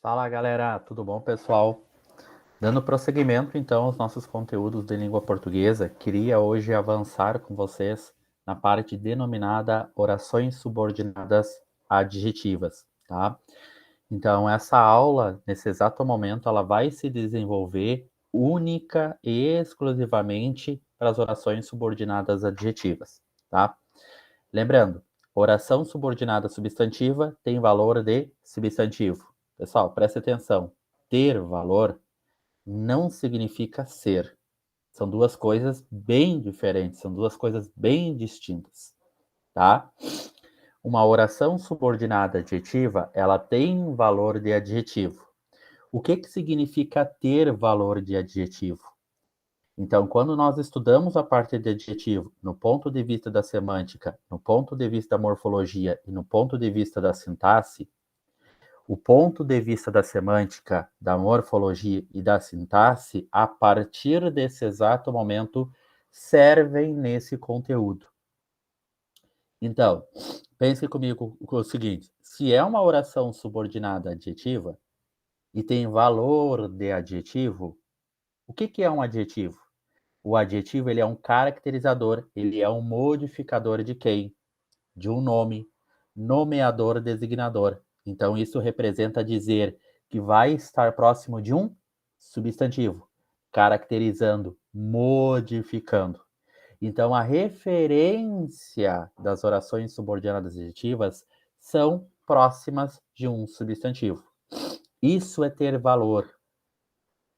Fala galera, tudo bom pessoal? Dando prosseguimento então aos nossos conteúdos de língua portuguesa, queria hoje avançar com vocês na parte denominada orações subordinadas adjetivas, tá? Então essa aula, nesse exato momento, ela vai se desenvolver única e exclusivamente para as orações subordinadas adjetivas, tá? Lembrando, oração subordinada substantiva tem valor de substantivo. Pessoal, preste atenção. Ter valor não significa ser. São duas coisas bem diferentes, são duas coisas bem distintas, tá? Uma oração subordinada adjetiva, ela tem valor de adjetivo. O que significa ter valor de adjetivo? Então, quando nós estudamos a parte de adjetivo no ponto de vista da semântica, no ponto de vista da morfologia e no ponto de vista da sintaxe, o ponto de vista da semântica, da morfologia e da sintaxe, a partir desse exato momento, servem nesse conteúdo. Então, pense comigo o seguinte: se é uma oração subordinada adjetiva e tem valor de adjetivo, o que é um adjetivo? O adjetivo ele é um caracterizador, ele é um modificador de quem? De um nome, nomeador, designador. Então, isso representa dizer que vai estar próximo de um substantivo, caracterizando, modificando. Então, a referência das orações subordinadas adjetivas são próximas de um substantivo. Isso é ter valor.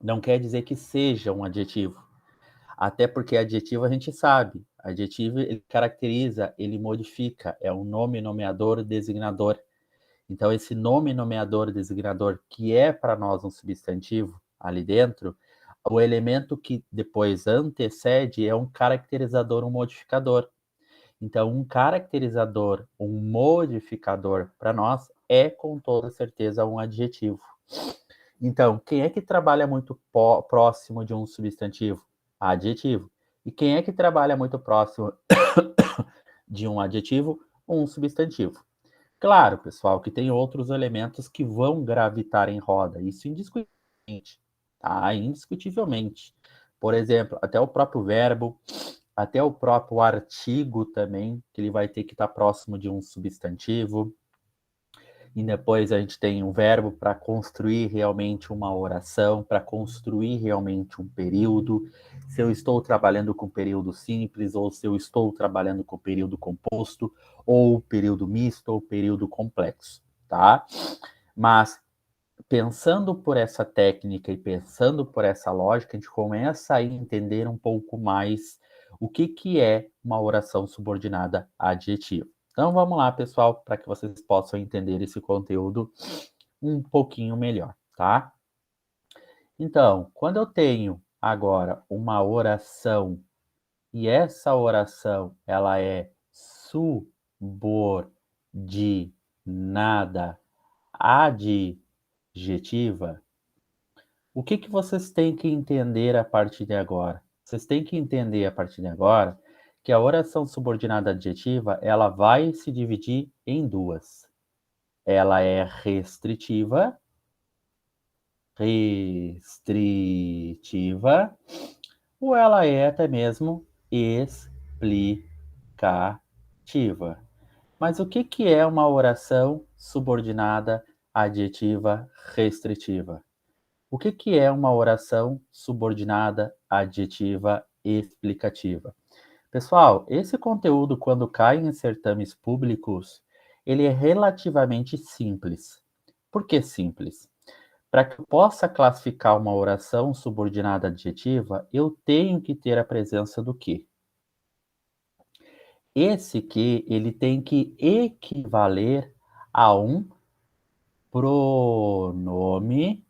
Não quer dizer que seja um adjetivo. Até porque adjetivo a gente sabe. Adjetivo ele caracteriza, ele modifica, é um nome nomeador designador. Então, esse nome nomeador designador, que é para nós um substantivo ali dentro, o elemento que depois antecede é um caracterizador, um modificador. Então, um caracterizador, um modificador, para nós, é com toda certeza um adjetivo. Então, quem é que trabalha muito próximo de um substantivo? Adjetivo. E quem é que trabalha muito próximo de um adjetivo? Um substantivo. Claro, pessoal, que tem outros elementos que vão gravitar em roda, isso indiscutivelmente, tá? Indiscutivelmente. Por exemplo, até o próprio verbo, até o próprio artigo também, que ele vai ter que estar próximo de um substantivo. E depois a gente tem um verbo para construir realmente uma oração, para construir realmente um período. Se eu estou trabalhando com período simples, ou se eu estou trabalhando com período composto, ou período misto, ou período complexo, tá? Mas pensando por essa técnica e pensando por essa lógica, a gente começa a entender um pouco mais o que é uma oração subordinada adjetiva. Então vamos lá, pessoal, para que vocês possam entender esse conteúdo um pouquinho melhor, tá? Então, quando eu tenho agora uma oração e essa oração ela é subordinada adjetiva, o que vocês têm que entender a partir de agora? Vocês têm que entender a partir de agora que a oração subordinada adjetiva, ela vai se dividir em duas. Ela é restritiva, ou ela é até mesmo explicativa. Mas o que é uma oração subordinada adjetiva restritiva? O que é uma oração subordinada adjetiva explicativa? Pessoal, esse conteúdo, quando cai em certames públicos, ele é relativamente simples. Por que simples? Para que eu possa classificar uma oração subordinada adjetiva, eu tenho que ter a presença do que? Esse que ele tem que equivaler a um pronome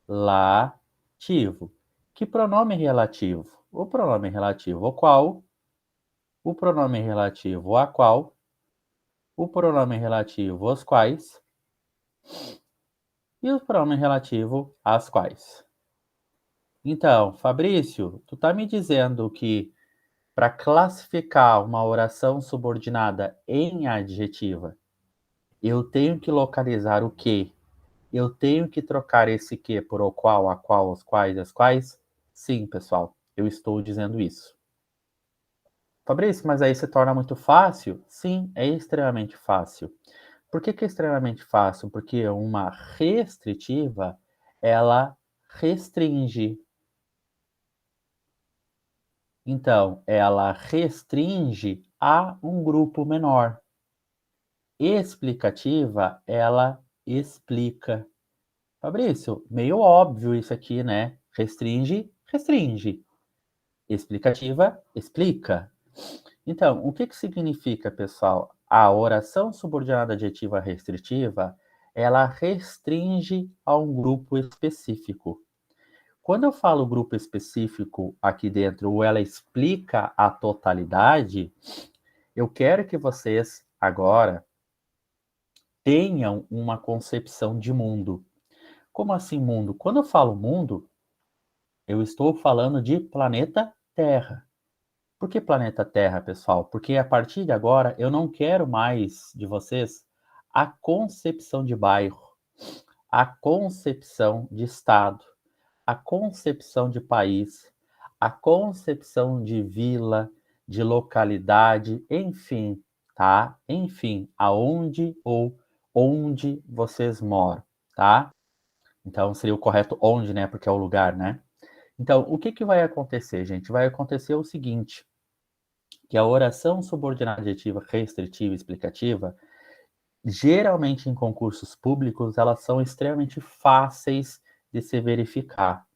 relativo. Que pronome relativo? O pronome relativo ao qual, o pronome relativo a qual, o pronome relativo aos quais e o pronome relativo às quais. Então, Fabrício, tu tá me dizendo que para classificar uma oração subordinada em adjetiva, Eu tenho que localizar o que? Eu tenho que trocar esse que por o qual, a qual, os quais, as quais? Sim, pessoal, eu estou dizendo isso. Fabrício, mas aí se torna muito fácil? Sim, é extremamente fácil. Por que que é extremamente fácil? Porque uma restritiva, ela restringe. Então, ela restringe a um grupo menor. Explicativa, ela explica. Fabrício, meio óbvio isso aqui, né? Restringe, restringe. Explicativa, explica. Então, o que que significa, pessoal? A oração subordinada adjetiva restritiva, ela restringe a um grupo específico. Quando eu falo grupo específico aqui dentro, ou ela explica a totalidade, eu quero que vocês agora tenham uma concepção de mundo. Como assim mundo? Quando eu falo mundo, eu estou falando de planeta Terra. Por que planeta Terra, pessoal? Porque a partir de agora eu não quero mais de vocês a concepção de bairro, a concepção de estado, a concepção de país, a concepção de vila, de localidade, enfim, tá? Enfim, aonde ou onde vocês moram, tá? Então seria o correto onde, né? Porque é o lugar, né? Então, o que que vai acontecer, gente? Vai acontecer o seguinte, que a oração subordinada adjetiva restritiva e explicativa, geralmente em concursos públicos, elas são extremamente fáceis de se verificar.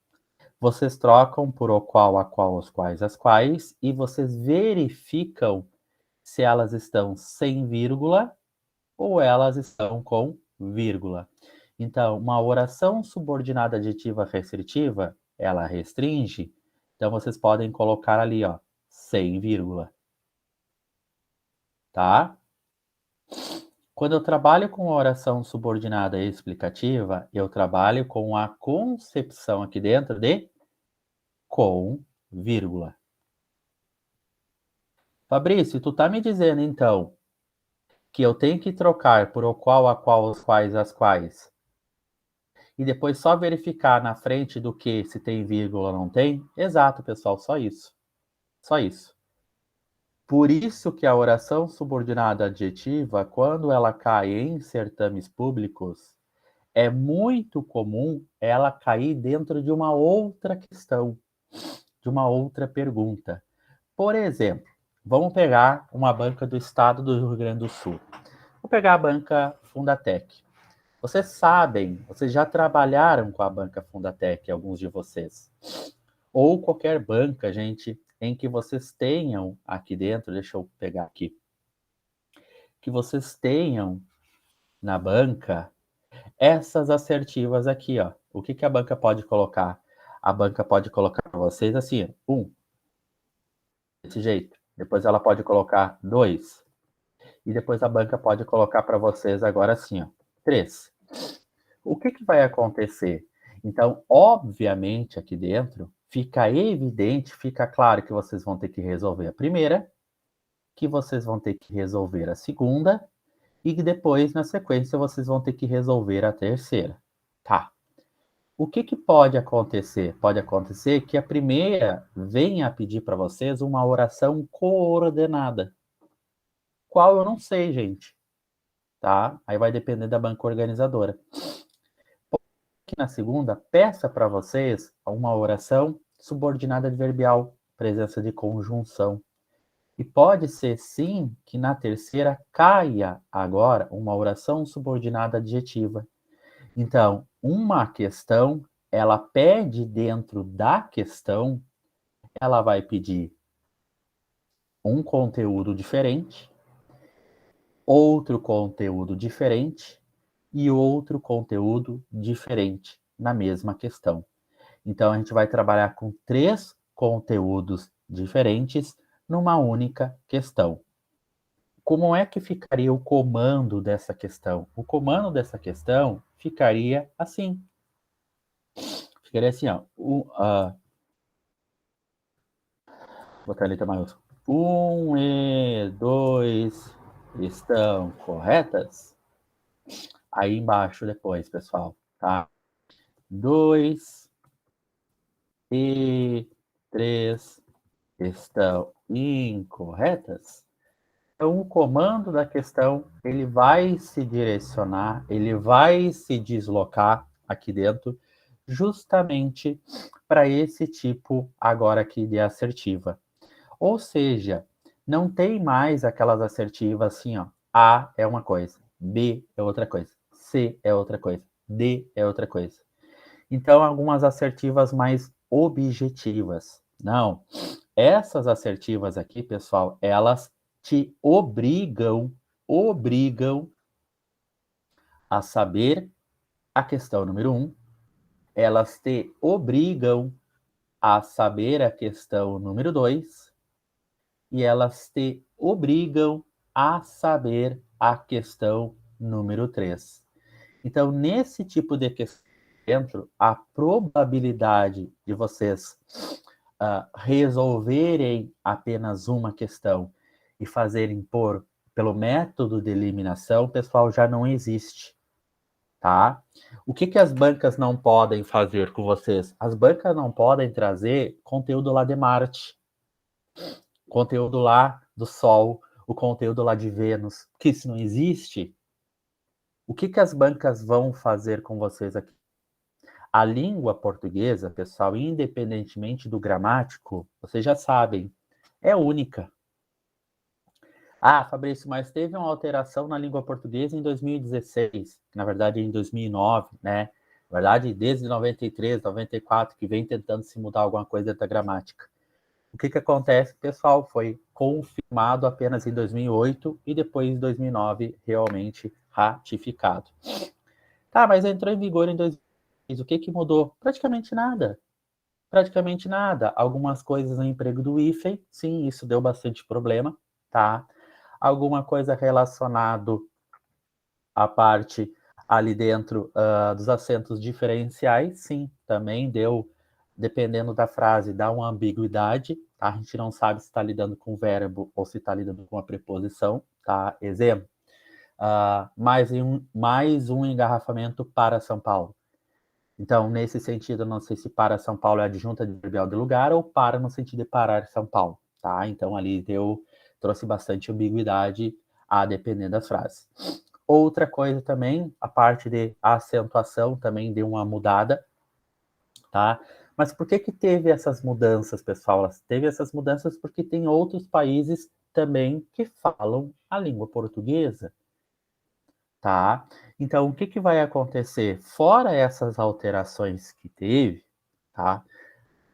Vocês trocam por o qual, a qual, os quais, as quais, e vocês verificam se elas estão sem vírgula ou elas estão com vírgula. Então, uma oração subordinada adjetiva restritiva, ela restringe, então vocês podem colocar ali, ó, sem vírgula, tá? Quando eu trabalho com oração subordinada explicativa, eu trabalho com a concepção aqui dentro de com vírgula. Fabrício, tu tá me dizendo então que eu tenho que trocar por o qual, a qual, os quais, as quais, e depois só verificar na frente do que se tem vírgula ou não tem? Exato, pessoal, só isso. Só isso. Por isso que a oração subordinada adjetiva, quando ela cai em certames públicos, é muito comum ela cair dentro de uma outra questão, de uma outra pergunta. Por exemplo, vamos pegar uma banca do estado do Rio Grande do Sul. Vou pegar a banca Fundatec. Vocês sabem, vocês já trabalharam com a banca Fundatec, alguns de vocês. Ou qualquer banca, gente, em que vocês tenham aqui dentro, deixa eu pegar aqui, que vocês tenham na banca essas assertivas aqui, ó. O que que a banca pode colocar? A banca pode colocar para vocês assim, desse jeito. Depois ela pode colocar 2. E depois a banca pode colocar para vocês agora assim, ó, 3. O que que vai acontecer? Então, obviamente, aqui dentro, fica evidente, fica claro que vocês vão ter que resolver a primeira, que vocês vão ter que resolver a segunda, e que depois, na sequência, vocês vão ter que resolver a terceira. Tá. O que que pode acontecer? Pode acontecer que a primeira venha a pedir para vocês uma oração coordenada. Qual eu não sei, gente, tá? Aí vai depender da banca organizadora. Que na segunda, peça para vocês uma oração subordinada adverbial, presença de conjunção. E pode ser sim que na terceira caia agora uma oração subordinada adjetiva. Então, uma questão, ela pede dentro da questão, ela vai pedir um conteúdo diferente, outro conteúdo diferente e outro conteúdo diferente na mesma questão. Então, a gente vai trabalhar com 3 conteúdos diferentes numa única questão. Como é que ficaria o comando dessa questão? O comando dessa questão ficaria assim. Ficaria assim, ó. Vou botar a letra maiúscula. 1 e 2 estão corretas? aí embaixo depois, pessoal, tá? 2 e 3 estão incorretas. Então, o comando da questão, ele vai se direcionar, ele vai se deslocar aqui dentro, justamente para esse tipo agora aqui de assertiva. Ou seja, não tem mais aquelas assertivas assim, ó. A é uma coisa, B é outra coisa, C é outra coisa, D é outra coisa. Então, algumas assertivas mais objetivas. Não, essas assertivas aqui, pessoal, elas te obrigam a saber a questão número 1, elas te obrigam a saber a questão número 2 e elas te obrigam a saber a questão número 3. Então, nesse tipo de questão, dentro, a probabilidade de vocês resolverem apenas uma questão e fazerem pelo método de eliminação, pessoal, já não existe, tá? O que as bancas não podem fazer com vocês? As bancas não podem trazer conteúdo lá de Marte, conteúdo lá do Sol, o conteúdo lá de Vênus, que isso não existe. O que as bancas vão fazer com vocês aqui? A língua portuguesa, pessoal, independentemente do gramático, vocês já sabem, é única. Ah, Fabrício, mas teve uma alteração na língua portuguesa em 2016, na verdade em 2009, né? Na verdade, desde 93, 94, que vem tentando se mudar alguma coisa da gramática. O que acontece, pessoal, foi confirmado apenas em 2008 e depois em 2009 realmente ratificado. Tá, mas entrou em vigor em 2006. O que mudou? Praticamente nada. Praticamente nada. Algumas coisas no emprego do hífen, sim, isso deu bastante problema, tá? Alguma coisa relacionado à parte ali dentro dos acentos diferenciais, sim, também deu, dependendo da frase, dá uma ambiguidade, tá? A gente não sabe se está lidando com verbo ou se está lidando com uma preposição, tá? Exemplo, mais um engarrafamento para São Paulo. Então, nesse sentido, não sei se para São Paulo é adjunta adverbial de lugar ou para no sentido de parar São Paulo, tá? Então, ali trouxe bastante ambiguidade a depender das frases. Outra coisa também, a parte de acentuação também deu uma mudada, tá? Mas por que teve essas mudanças, pessoal? Teve essas mudanças porque tem outros países também que falam a língua portuguesa, tá? Então, o que vai acontecer? Fora essas alterações que teve, tá?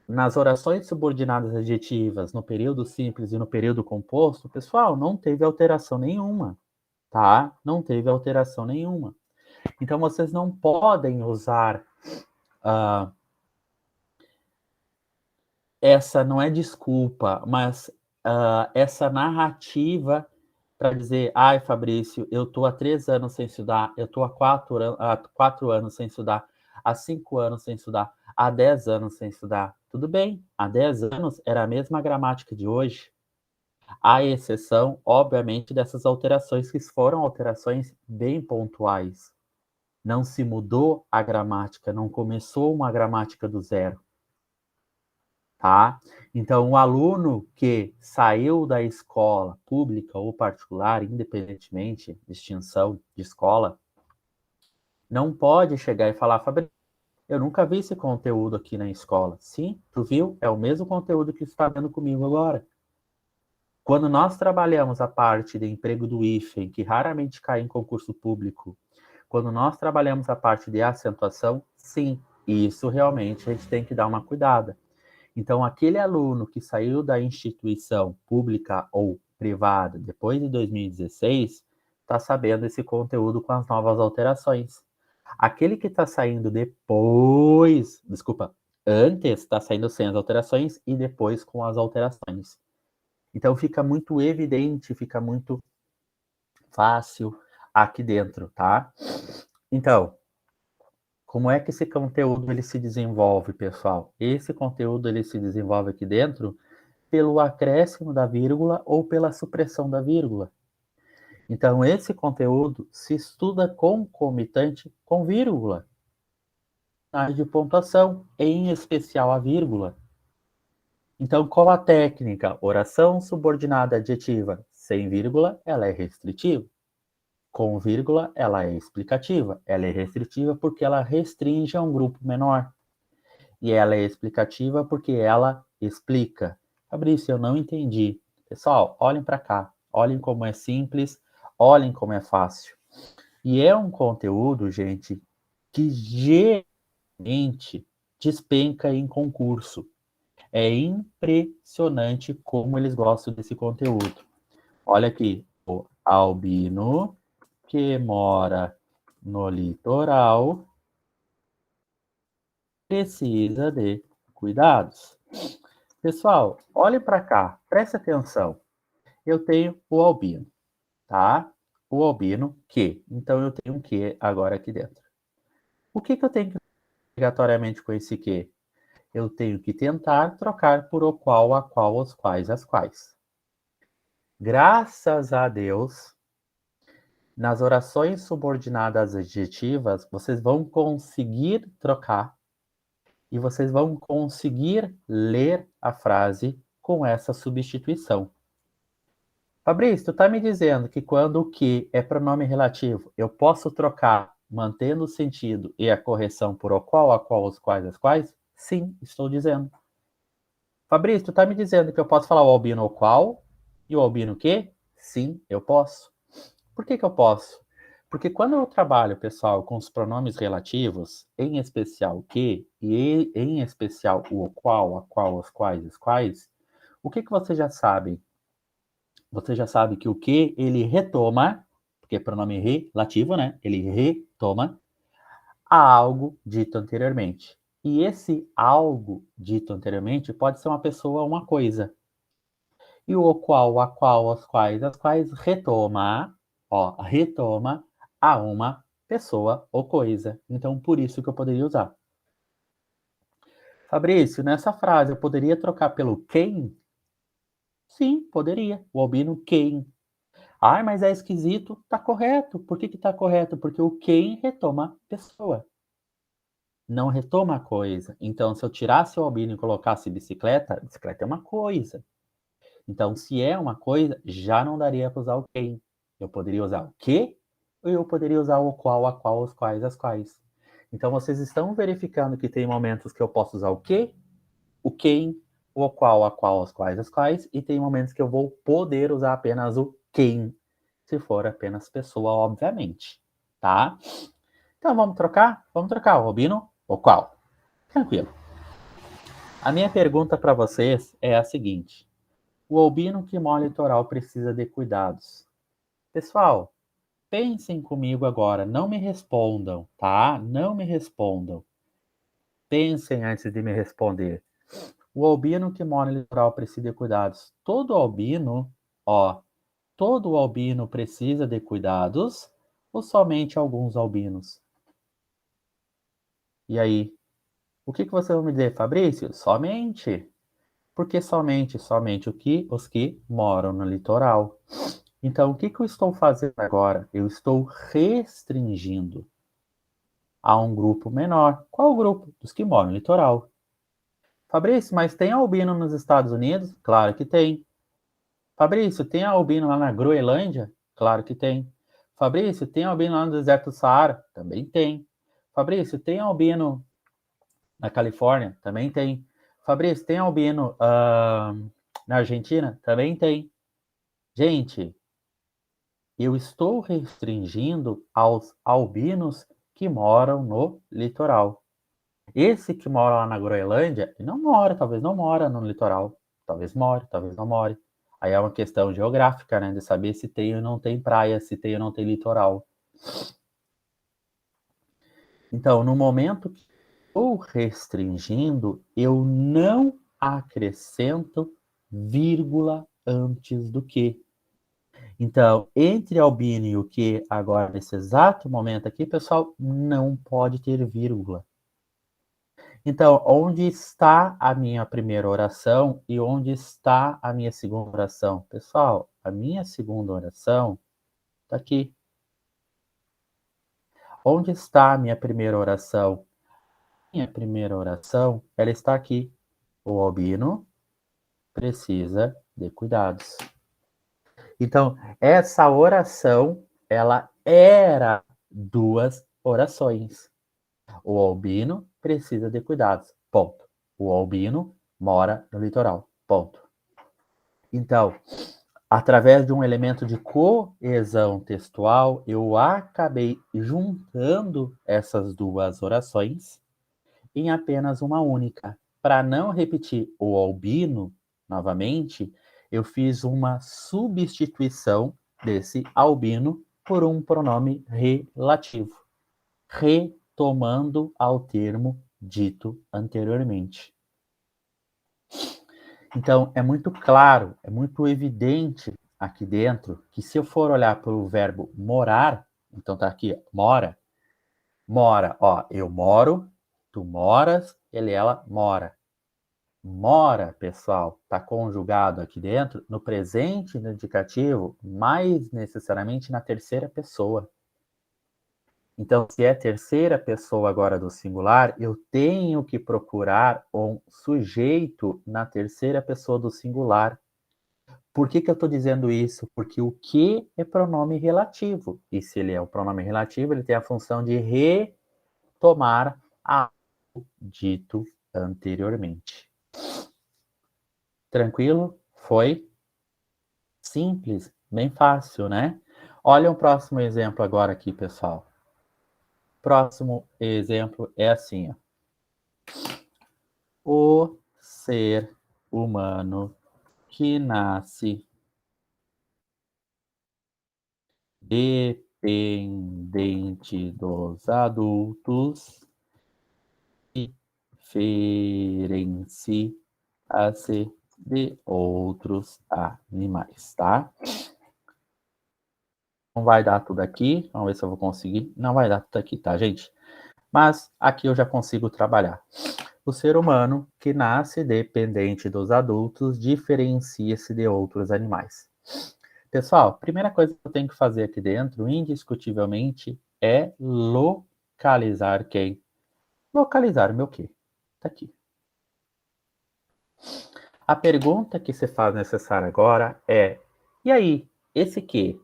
Nas orações subordinadas adjetivas, no período simples e no período composto, pessoal, não teve alteração nenhuma, tá? Não teve alteração nenhuma. Então, vocês não podem usar essa, não é desculpa, mas essa narrativa para dizer, ai, Fabrício, eu estou há 3 anos sem estudar, eu estou há 4 anos sem estudar, há 5 anos sem estudar, há 10 anos sem estudar. Tudo bem, há 10 anos era a mesma gramática de hoje. À exceção, obviamente, dessas alterações que foram alterações bem pontuais. Não se mudou a gramática, não começou uma gramática do zero, tá? Então, o aluno que saiu da escola pública ou particular, independentemente, distinção de escola, não pode chegar e falar, Fabrício, eu nunca vi esse conteúdo aqui na escola. Sim, tu viu? É o mesmo conteúdo que está vendo comigo agora. Quando nós trabalhamos a parte de emprego do hífen, que raramente cai em concurso público, quando nós trabalhamos a parte de acentuação, sim, isso realmente a gente tem que dar uma cuidada. Então, aquele aluno que saiu da instituição pública ou privada depois de 2016 está sabendo esse conteúdo com as novas alterações. Aquele que está saindo depois, desculpa, antes está saindo sem as alterações e depois com as alterações. Então fica muito evidente, fica muito fácil aqui dentro, tá? Então, como é que esse conteúdo ele se desenvolve, pessoal? Esse conteúdo ele se desenvolve aqui dentro pelo acréscimo da vírgula ou pela supressão da vírgula. Então, esse conteúdo se estuda concomitante com vírgula, de pontuação, em especial a vírgula. Então, qual a técnica? Oração subordinada adjetiva sem vírgula, ela é restritiva. Com vírgula, ela é explicativa. Ela é restritiva porque ela restringe a um grupo menor. E ela é explicativa porque ela explica. Fabrício, eu não entendi. Pessoal, olhem para cá. Olhem como é simples, olhem como é fácil. E é um conteúdo, gente, que geralmente despenca em concurso. É impressionante como eles gostam desse conteúdo. Olha aqui, o albino que mora no litoral precisa de cuidados. Pessoal, olhe para cá, preste atenção. Eu tenho o albino, tá? O albino que. Então eu tenho um que agora aqui dentro. O que eu tenho que obrigatoriamente com esse que? Eu tenho que tentar trocar por o qual, a qual, os quais, as quais. Graças a Deus, nas orações subordinadas adjetivas, vocês vão conseguir trocar e vocês vão conseguir ler a frase com essa substituição. Fabrício, tu está me dizendo que quando o que é pronome relativo, eu posso trocar mantendo o sentido e a correção por o qual, a qual, os quais, as quais? Sim, estou dizendo. Fabrício, tu está me dizendo que eu posso falar o albino o qual e o albino o quê? Sim, eu posso. Por que eu posso? Porque quando eu trabalho, pessoal, com os pronomes relativos, em especial o que e em especial o qual, a qual, os quais, os quais, o que você já sabe? Você já sabe que o que ele retoma, porque é pronome relativo, né? Ele retoma a algo dito anteriormente. E esse algo dito anteriormente pode ser uma pessoa ou uma coisa. E o qual, a qual, as quais retoma, ó, retoma a uma pessoa ou coisa. Então, por isso que eu poderia usar. Fabrício, nessa frase eu poderia trocar pelo quem? Sim, poderia. O albino quem. Ai, mas é esquisito. Tá correto. Por que tá correto? Porque o quem retoma pessoa. Não retoma a coisa. Então, se eu tirasse o albino e colocasse bicicleta, bicicleta é uma coisa. Então, se é uma coisa, já não daria para usar o quem. Eu poderia usar o que, ou eu poderia usar o qual, a qual, os quais, as quais. Então, vocês estão verificando que tem momentos que eu posso usar o que, o quem, o qual, a qual, os quais, as quais, e tem momentos que eu vou poder usar apenas o quem, se for apenas pessoa, obviamente, tá? Então, vamos trocar? Vamos trocar o Robino, o qual? Tranquilo. A minha pergunta para vocês é a seguinte. O albino que mora no litoral precisa de cuidados. Pessoal, pensem comigo agora, não me respondam, tá? Não me respondam. Pensem antes de me responder. O albino que mora no litoral precisa de cuidados. Todo albino, ó, todo albino precisa de cuidados ou somente alguns albinos? E aí, o que vocês vão me dizer, Fabrício? Somente. Por que somente? Somente os que moram no litoral. Então, o que eu estou fazendo agora? Eu estou restringindo a um grupo menor. Qual o grupo? Dos que moram no litoral. Fabrício, mas tem albino nos Estados Unidos? Claro que tem. Fabrício, tem albino lá na Groenlândia? Claro que tem. Fabrício, tem albino lá no deserto do Saara? Também tem. Fabrício, tem albino na Califórnia? Também tem. Fabrício, tem albino na Argentina? Também tem. Gente, eu estou restringindo aos albinos que moram no litoral. Esse que mora lá na Groenlândia, não mora, talvez não mora no litoral. Talvez more, talvez não more. Aí é uma questão geográfica, né? De saber se tem ou não tem praia, se tem ou não tem litoral. Então, no momento que estou restringindo, eu não acrescento vírgula antes do que. Então, entre albino e o que agora, nesse exato momento aqui, pessoal, não pode ter vírgula. Então, onde está a minha primeira oração e onde está a minha segunda oração? Pessoal, a minha segunda oração Está aqui. Onde está a minha primeira oração? Minha primeira oração, ela está aqui. O albino precisa de cuidados. Então, essa oração, ela era duas orações. O albino precisa de cuidados. Ponto. O albino mora no litoral. Ponto. Então, através de um elemento de coesão textual, eu acabei juntando essas duas orações em apenas uma única. Para não repetir o albino novamente, eu fiz uma substituição desse albino por um pronome relativo, retomando ao termo dito anteriormente. Então, é muito claro, é muito evidente aqui dentro que se eu for olhar para o verbo morar, então tá aqui, mora, mora, ó, eu moro, tu moras, ele, ela mora. Mora, pessoal, está conjugado aqui dentro no presente e no indicativo, mais necessariamente na terceira pessoa. Então, se é terceira pessoa agora do singular, eu tenho que procurar um sujeito na terceira pessoa do singular. Por que eu estou dizendo isso? Porque o que é pronome relativo. E se ele é o pronome relativo, ele tem a função de retomar algo dito anteriormente. Tranquilo? Foi? Simples, bem fácil, né? Olha o próximo exemplo agora aqui, pessoal. Próximo exemplo é assim, ó. O ser humano que nasce dependente dos adultos diferencia-se de outros animais, tá? Não vai dar tudo aqui, vamos ver se eu vou conseguir. Não vai dar tudo aqui, tá, gente? Mas aqui eu já consigo trabalhar. O ser humano que nasce dependente dos adultos diferencia-se de outros animais. Pessoal, primeira coisa que eu tenho que fazer aqui dentro, indiscutivelmente, é localizar quem? Localizar o meu quê? Tá aqui. A pergunta que se faz necessária agora é: e aí, esse que?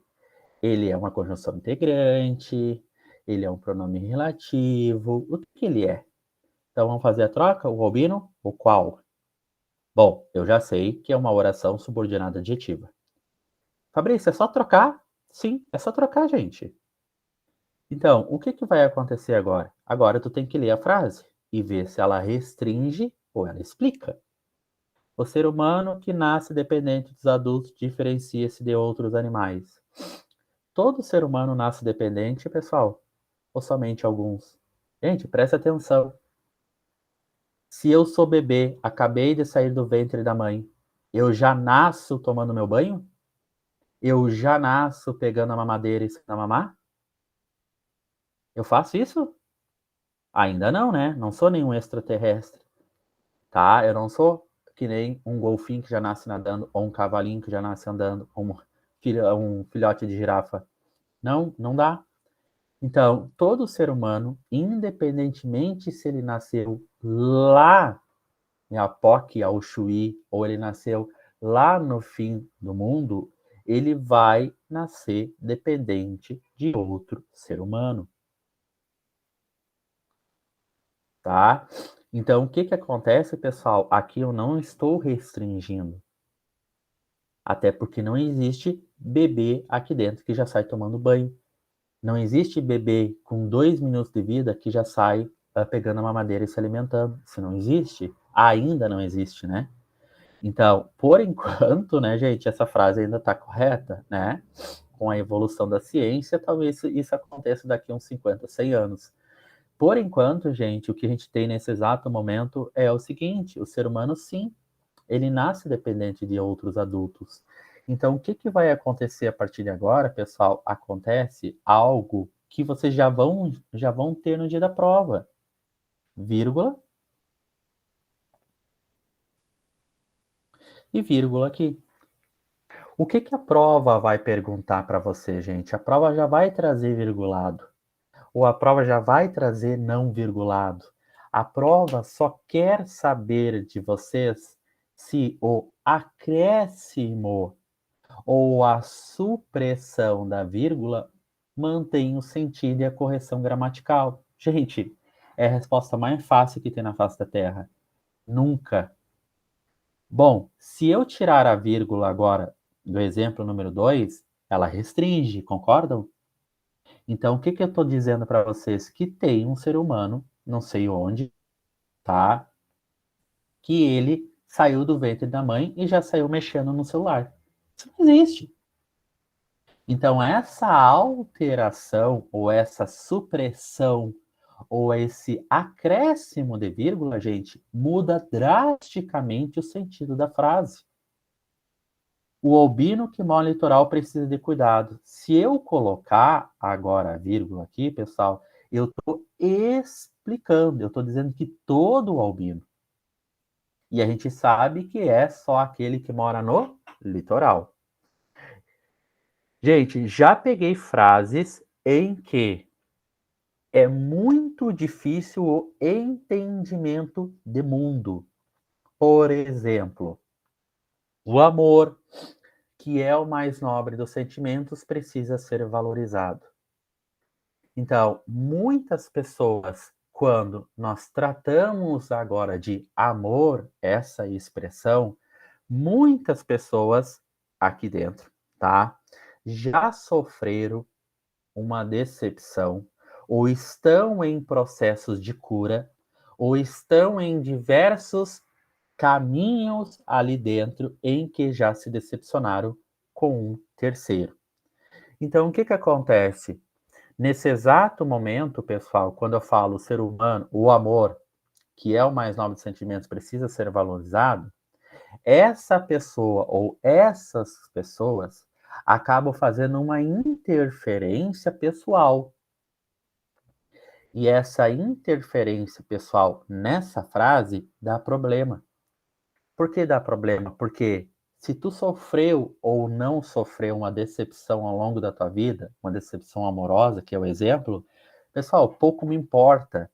Ele é uma conjunção integrante? Ele é um pronome relativo? O que ele é? Então vamos fazer a troca? O albino? O qual? Bom, eu já sei que é uma oração subordinada adjetiva. Fabrício, é só trocar? Sim, é só trocar, gente. Então, o que vai acontecer agora? Agora tu tem que ler a frase e ver se ela restringe ou ela explica. O ser humano que nasce dependente dos adultos diferencia-se de outros animais. Todo ser humano nasce dependente, pessoal? Ou somente alguns? Gente, presta atenção. Se eu sou bebê, acabei de sair do ventre da mãe, eu já nasço tomando meu banho? Eu já nasço pegando a mamadeira e ensinando a mamar? Eu faço isso? Ainda não, né? Não sou nenhum extraterrestre, tá? Eu não sou que nem um golfinho que já nasce nadando, ou um cavalinho que já nasce andando, ou um filhote de girafa. Não, não dá. Então, todo ser humano, independentemente se ele nasceu lá em Apoque, ao Chuí, ou ele nasceu lá no fim do mundo, ele vai nascer dependente de outro ser humano, tá? Então, o que acontece, pessoal? Aqui eu não estou restringindo, até porque não existe bebê aqui dentro que já sai tomando banho. Não existe bebê com 2 minutos de vida que já sai pegando a mamadeira e se alimentando. Se não existe, ainda não existe, né? Então, por enquanto, né, gente, essa frase ainda está correta, né? Com a evolução da ciência, talvez isso aconteça daqui a uns 50, 100 anos. Por enquanto, gente, o que a gente tem nesse exato momento é o seguinte: o ser humano, sim, ele nasce dependente de outros adultos. Então, o que vai acontecer a partir de agora, pessoal? Acontece algo que vocês já vão ter no dia da prova, vírgula e vírgula aqui. O que a prova vai perguntar para você, gente? A prova já vai trazer virgulado, ou a prova já vai trazer não virgulado. A prova só quer saber de vocês se o acréscimo ou a supressão da vírgula mantém o sentido e a correção gramatical. Gente, é a resposta mais fácil que tem na face da Terra. Nunca. Bom, se eu tirar a vírgula agora do exemplo número 2, ela restringe, concordam? Então, o que eu estou dizendo para vocês? Que tem um ser humano, não sei onde, tá? Que ele saiu do ventre da mãe e já saiu mexendo no celular. Isso não existe. Então, essa alteração, ou essa supressão, ou esse acréscimo de vírgula, gente, muda drasticamente o sentido da frase. O albino que mora no litoral precisa de cuidado. Se eu colocar agora a vírgula aqui, pessoal, eu estou explicando, eu estou dizendo que todo albino. E a gente sabe que é só aquele que mora no litoral. Gente, já peguei frases em que é muito difícil o entendimento de mundo. Por exemplo, o amor, que é o mais nobre dos sentimentos, precisa ser valorizado. Então, muitas pessoas, quando nós tratamos agora de amor, essa expressão, muitas pessoas aqui dentro, tá? Já sofreram uma decepção, ou estão em processos de cura, ou estão em diversos caminhos ali dentro em que já se decepcionaram com um terceiro. Então, o que acontece? Nesse exato momento, pessoal, quando eu falo o ser humano, o amor, que é o mais nobre dos sentimentos, precisa ser valorizado, essa pessoa ou essas pessoas acabam fazendo uma interferência pessoal. E essa interferência pessoal nessa frase dá problema. Por que dá problema? Porque se tu sofreu ou não sofreu uma decepção ao longo da tua vida, uma decepção amorosa, que é o exemplo, pessoal, pouco me importa.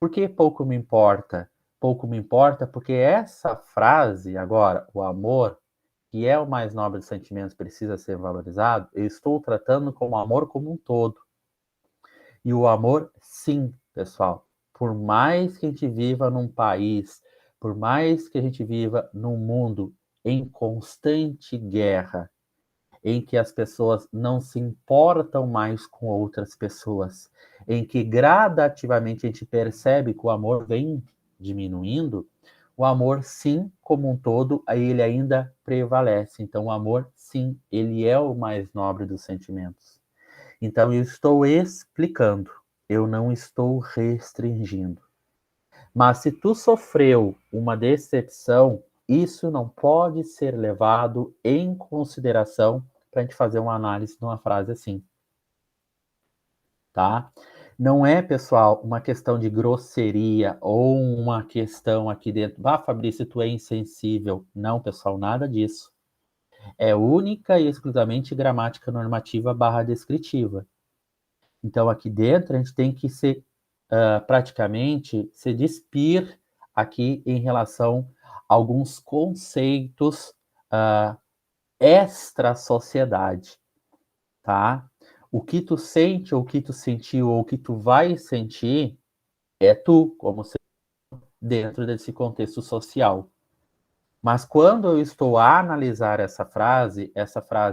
Por que pouco me importa? Pouco me importa porque essa frase agora, o amor, que é o mais nobre dos sentimentos, precisa ser valorizado, eu estou tratando como amor como um todo. E o amor, sim, pessoal, por mais que a gente viva num país, por mais que a gente viva num mundo em constante guerra, em que as pessoas não se importam mais com outras pessoas, em que gradativamente a gente percebe que o amor vem diminuindo, o amor, sim, como um todo, aí ele ainda prevalece. Então, o amor, sim, ele é o mais nobre dos sentimentos. Então, eu estou explicando, eu não estou restringindo. Mas se tu sofreu uma decepção, isso não pode ser levado em consideração para a gente fazer uma análise de uma frase assim, tá? Não é, pessoal, uma questão de grosseria ou uma questão aqui dentro. Ah, Fabrício, tu é insensível. Não, pessoal, nada disso. É única e exclusivamente gramática normativa barra descritiva. Então, aqui dentro, a gente tem que se, praticamente se despir aqui em relação a alguns conceitos extra-sociedade, tá? O que tu sente, ou o que tu sentiu, ou o que tu vai sentir, é tu, como ser dentro desse contexto social. Mas quando eu estou a analisar essa frase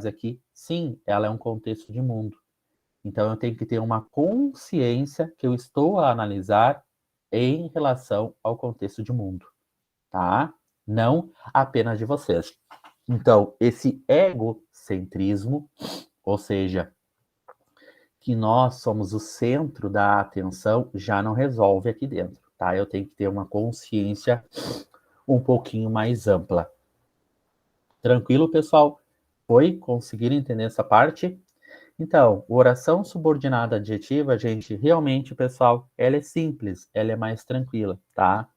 aqui, sim, ela é um contexto de mundo. Então, eu tenho que ter uma consciência que eu estou a analisar em relação ao contexto de mundo, tá? Não apenas de vocês. Então, esse egocentrismo, ou seja, que nós somos o centro da atenção, já não resolve aqui dentro, tá? Eu tenho que ter uma consciência um pouquinho mais ampla. Tranquilo, pessoal? Foi? Conseguiram entender essa parte? Então, oração subordinada adjetiva, gente, realmente, pessoal, ela é simples, ela é mais tranquila, tá?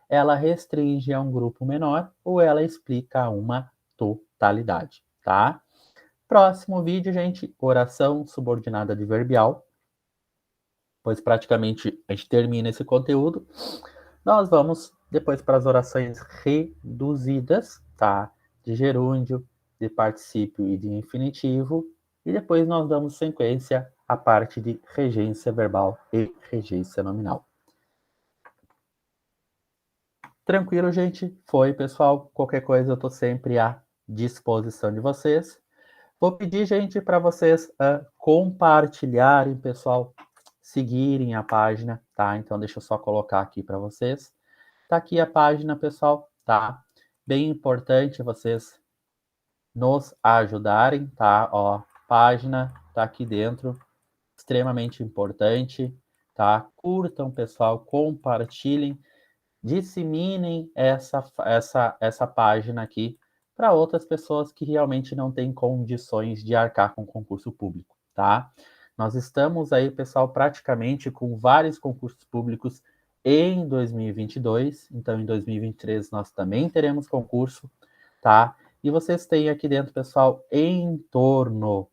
Ela restringe a um grupo menor ou ela explica uma totalidade, tá? próximo vídeo, gente, oração subordinada adverbial, pois praticamente a gente termina esse conteúdo. Nós vamos depois para as orações reduzidas, tá? De gerúndio, de particípio e de infinitivo. E depois nós damos sequência à parte de regência verbal e regência nominal. Tranquilo, gente? Foi, pessoal. Qualquer coisa eu estou sempre à disposição de vocês. Vou pedir, gente, para vocês compartilharem, pessoal, seguirem a página, tá? Então, deixa eu só colocar aqui para vocês. Tá aqui a página, pessoal, tá? Bem importante vocês nos ajudarem, tá? Ó, página tá aqui dentro, extremamente importante, tá? Curtam, pessoal, compartilhem, disseminem essa página aqui para outras pessoas que realmente não têm condições de arcar com concurso público, tá? Nós estamos aí, pessoal, praticamente com vários concursos públicos em 2022, então em 2023 nós também teremos concurso, tá? E vocês têm aqui dentro, pessoal, em torno,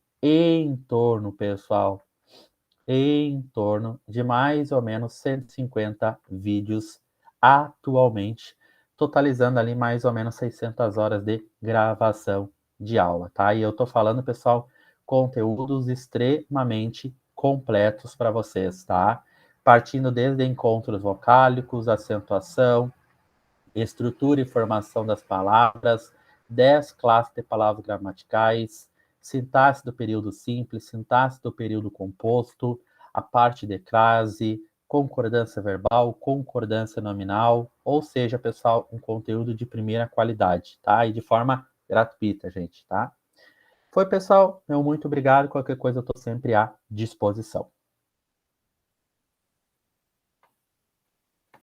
pessoal, em torno de mais ou menos 150 vídeos atualmente, totalizando ali mais ou menos 600 horas de gravação de aula, tá? E eu tô falando, pessoal, conteúdos extremamente completos para vocês, tá? Partindo desde encontros vocálicos, acentuação, estrutura e formação das palavras, 10 classes de palavras gramaticais, sintaxe do período simples, sintaxe do período composto, a parte de crase, concordância verbal, concordância nominal, ou seja, pessoal, um conteúdo de primeira qualidade, tá? E de forma gratuita, gente, tá? Foi, pessoal, meu muito obrigado. Qualquer coisa eu estou sempre à disposição.